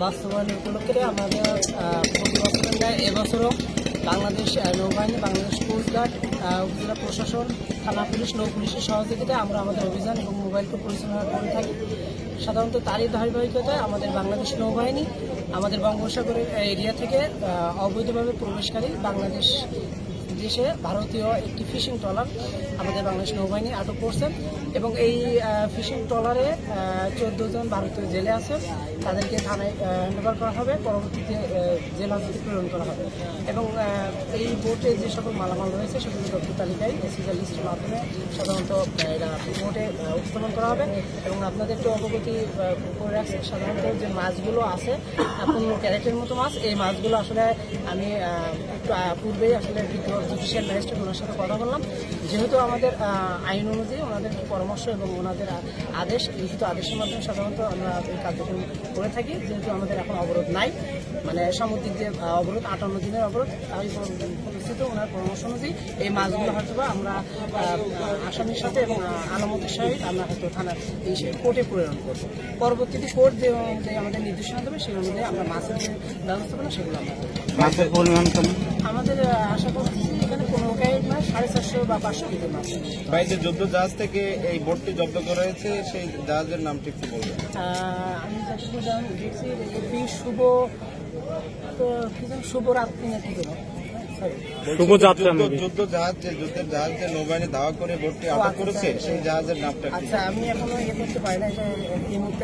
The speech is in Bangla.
বাস্তবায়ন উপলক্ষে আমাদের প্রতি বছরের ন্যায় এবছরও বাংলাদেশ নৌবাহিনী, বাংলাদেশ কোস্টগার্ড, উপজেলা প্রশাসন, থানা পুলিশ, নৌ পুলিশের সহযোগিতায় আমরা আমাদের অভিযান এবং মোবাইল কোর্ট পরিচালনা করে থাকি। সাধারণত তারই ধারাবাহিকতায় আমাদের বাংলাদেশ নৌবাহিনী আমাদের বঙ্গোপসাগরের এরিয়া থেকে অবৈধভাবে প্রবেশকারী বাংলাদেশ দেশে ভারতীয় একটি ফিশিং ট্রলার আমাদের বাংলাদেশ নৌবাহিনী আটক করছেন এবং এই ফিশিং ট্রলারে 14 জন ভারতীয় জেলে আছে, তাদেরকে থানায় হ্যান্ডওভার করা হবে, পরবর্তীতে জেল হাজতে প্রেরণ করা হবে এবং এই বোটে যে সকল মালামাল রয়েছে সেগুলো তথ্য তালিকায় এসিজার লিস্টের মাধ্যমে সাধারণত এরা বোটে উপস্থাপন করা হবে এবং আপনাদের একটু অবগতি করে রাখছি। সাধারণত যে মাছগুলো আছে 15 ক্যারেটের মতো মাছ, এই মাছগুলো আসলে আমি একটু পূর্বেই আসলে জুডিশিয়াল ম্যাজিস্ট্রেট ওনার সাথে কথা বললাম। যেহেতু আমাদের আইন অনুযায়ী ওনাদের পরামর্শ এবং ওনাদের আদেশ, লিখিত আদেশের মাধ্যমে সাধারণত আমরা এই কার্যক্রম করে থাকি। যেহেতু আমাদের এখন অবরোধ নাই, মানে সামুদ্রিক যে অবরোধ 58 দিনের অবরোধ, তাই পরিস্থিতি ওনার পরামর্শ অনুযায়ী এই মাছগুলো হয়তো আমরা আসামির সাথে এবং আলামতের সহিত আমরা হয়তো থানার এই কোর্টে প্রেরণ করবো। পরবর্তীতে কোর্ট যে আমাদের নির্দেশনা দেবে সেই অনুযায়ী আমরা মাছের যে ব্যবস্থাপনা সেগুলো আমরা মাছের পরিমাণ আমাদের আশা করছি এখানে 15 ক্যারেট মাছ 450 বা 500 কেজি মাছ। ভাই, যে যুদ্ধ জাহাজ থেকে এই বোটটি জব্দ করা হয়েছে সেই জাহাজের নামটি একটু বলবেন। আমি যতটুকু দেখছি শুভ রাত্রি নাকি যুদ্ধ জাহাজ, যে যুদ্ধের জাহাজ যে নৌবাহিনী দাওয়া করে বোটটি আটক করেছে সেই জাহাজের নামটা। আচ্ছা, আমি এখনো করতে পারি না, এটা এই মুহূর্তে